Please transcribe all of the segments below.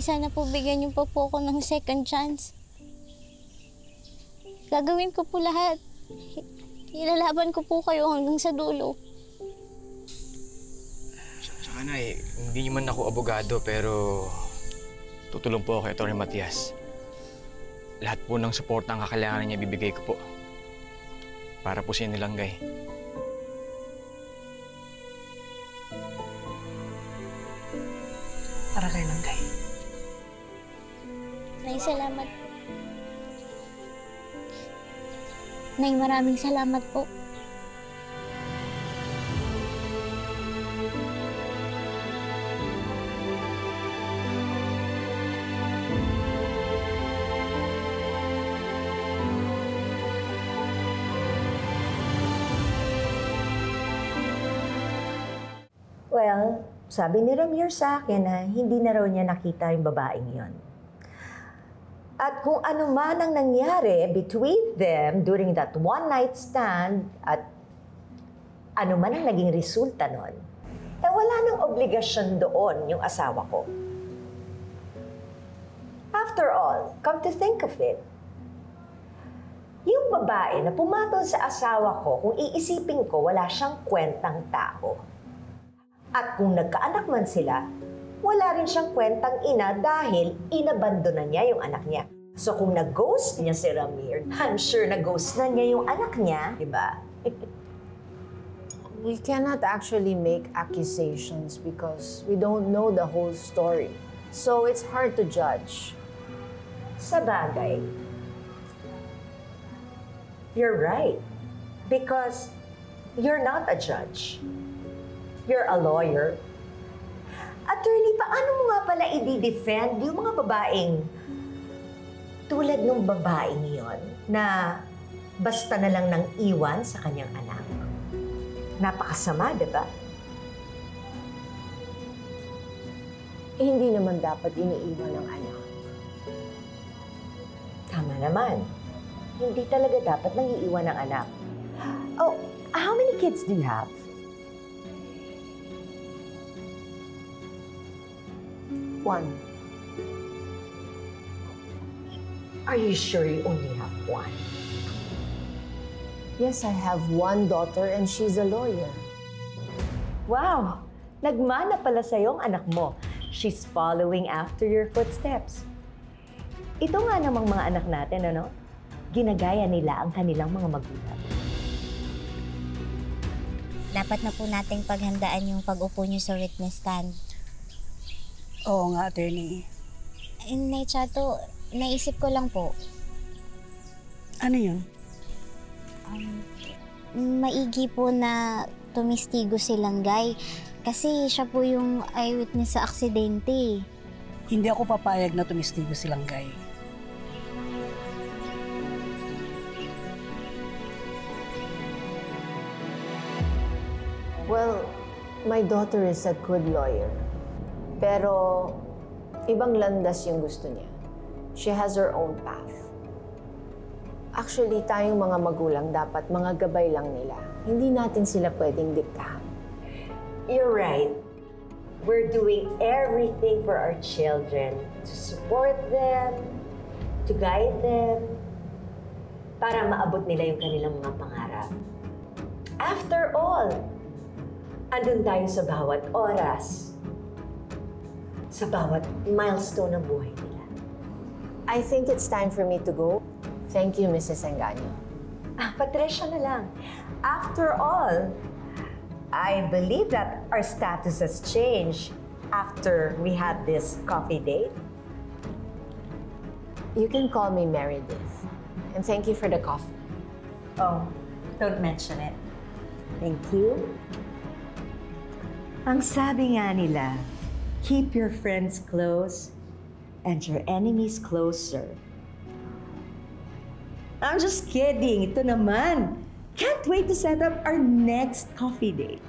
sana po bigyan niyo pa po ako ng second chance. Gagawin ko po lahat. Ilalaban ko po kayo hanggang sa dulo. Tsaka Nay, hindi man ako abogado pero tutulong po ako kay Atty. Matias. Lahat po ng suporta ang kakailangan niya bibigay ko po. Para po sa Langgay. Para kay Langgay. Nay, salamat. Nay, maraming salamat po. Well, sabi ni Ramir sa akin na hindi na raw niya nakita yung babaeng yon. At kung ano man ang nangyari between them during that one-night stand at ano man ang naging resulta nun, eh wala nang obligasyon doon yung asawa ko. After all, come to think of it, yung babae na pumatol sa asawa ko, kung iisipin ko, wala siyang kwentang tao. At kung nagkaanak man sila, wala rin siyang kwentang ina dahil inabandona niya yung anak niya. So kung nag-ghost niya si Ramir, I'm sure nag-ghost na niya yung anak niya, di ba? We cannot actually make accusations because we don't know the whole story. So it's hard to judge. Sa bagay, you're right. Because you're not a judge. You're a lawyer. Attorney, paano mo nga pala i-defend yung mga babaeng tulad ng babaeng yon na basta na lang nang iwan sa kanyang anak? Napakasama, di ba? Eh, hindi naman dapat iniiwan ng anak. Tama naman. Hindi talaga dapat nang iiwan ng anak. Oh, how many kids do you have? One. Are you sure you only have one? Yes, I have one daughter and she's a lawyer. Wow! Nagmana pala sa'yo ang anak mo. She's following after your footsteps. Ito nga namang mga anak natin, ano? Ginagaya nila ang kanilang mga magulang. Dapat na po nating paghandaan yung pag-upo niyo sa witness stand. Oo nga, attorney. Nay Chato, naisip ko lang po. Ano yun? Maigi po na tumistigo si Langgay kasi siya po yung eyewitness sa aksidente. Hindi ako papayag na tumistigo si Langgay. Well, my daughter is a good lawyer. Pero ibang landas yung gusto niya. She has her own path. Actually, tayong mga magulang dapat mga gabay lang nila. Hindi natin sila pwedeng diktahan. You're right. We're doing everything for our children to support them, to guide them, para maabot nila yung kanilang mga pangarap. After all, andun tayo sa bawat oras, sa bawat milestone ng buhay nila. I think it's time for me to go. Thank you, Mrs. Engaño. Patricia na lang. After all, I believe that our status has changed after we had this coffee date. You can call me Meredith. And thank you for the coffee. Oh, don't mention it. Thank you. Ang sabi nga nila, keep your friends close and your enemies closer. I'm just kidding. Ito naman. Can't wait to set up our next coffee date.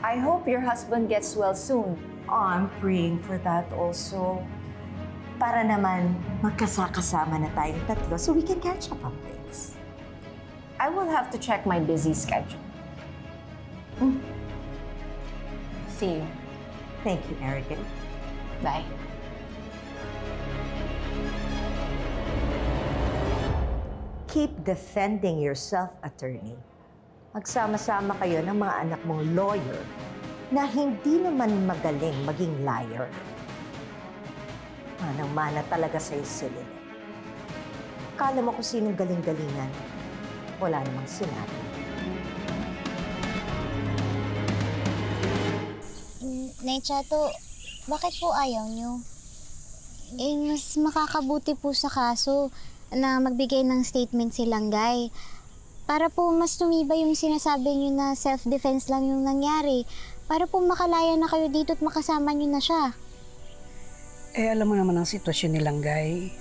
I hope your husband gets well soon. Oh, I'm praying for that also. Para naman magkasakasama na tayong tatlo so we can catch up on things. I will have to check my busy schedule. See you. Thank you, Meredith. Bye. Keep defending yourself, attorney. Magsama-sama kayo ng mga anak mong lawyer na hindi naman magaling maging liar. Manang-mana talaga sa'yo si Lynette. Kala mo kung sinong galing-galingan, wala namang sinabi. Nay Chato, bakit po ayaw niyo? Mas makakabuti po sa kaso na magbigay ng statement si Langgay. Para po mas tumibay yung sinasabi niyo na self-defense lang yung nangyari. Para po makalaya na kayo dito at makasama niyo na siya. Alam mo naman ang sitwasyon ni Langgay.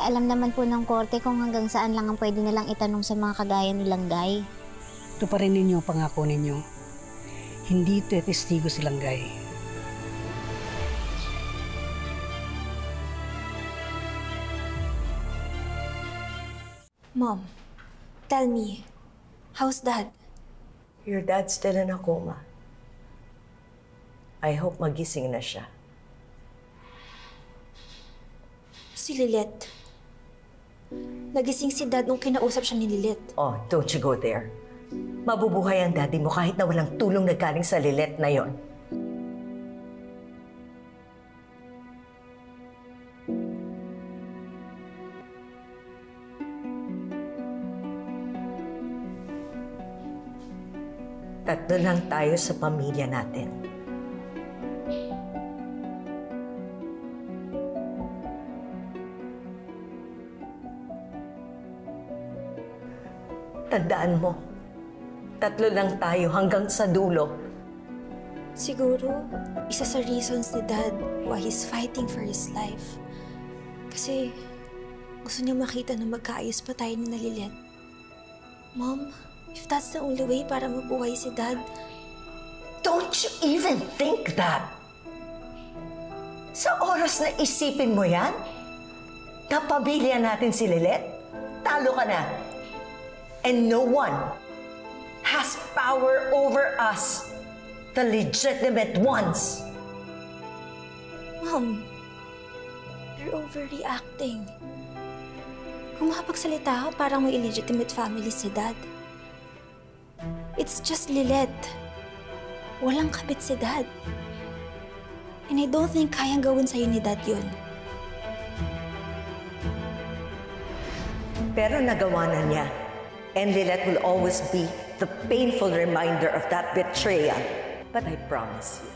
Alam naman po ng korte kung hanggang saan lang ang pwede nilang itanong sa mga kagaya ni Langgay. Ito pa rin ninyo ang pangako ninyo. Hindi testigo si Langgay. Mom, tell me, how's Dad? Your dad's still in a coma. I hope magising na siya. Si Lilette. Nagising si Dad nung kinausap siya ni Lilette. Oh, don't you go there. Mabubuhay ang daddy mo kahit na walang tulong na galing sa Lilette na yon. Tatlo lang tayo sa pamilya natin. Tandaan mo, tatlo lang tayo hanggang sa dulo. Siguro, isa sa reasons ni Dad why he's fighting for his life. Kasi gusto niya makita na magkaayos pa tayo ni Lilette. Mom, if that's the only way para mabuhay si Dad, Don't you even think that? Sa oras na isipin mo yan, napamilya natin si Lilette, talo ka na. And no one has power over us, the legitimate ones. Mom, you're overreacting. Kung makapagsalita ka, parang may illegitimate family si Dad. It's just Lilette. Walang kabit si Dad. And I don't think kayang gawin sa'yo ni Dad yun. Pero nagawa na niya. And Lilette will always be the painful reminder of that betrayal. But I promise you,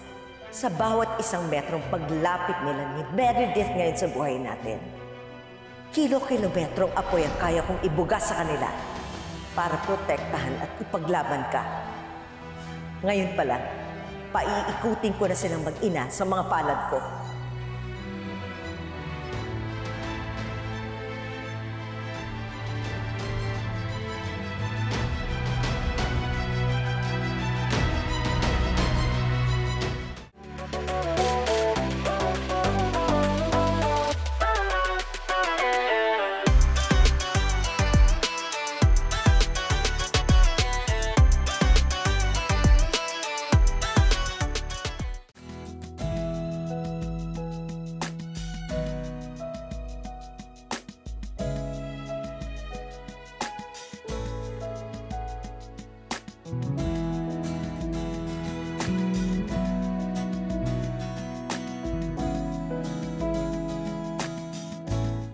sa bawat isang metrong paglapit nila ni Meredith ngayon sa buhay natin, kilo-kilometrong apoy ang kaya kong ibugas sa kanila para protektahan at ipaglaban ka. Ngayon pa lang, paiikutin ko na silang mag-ina sa mga palad ko.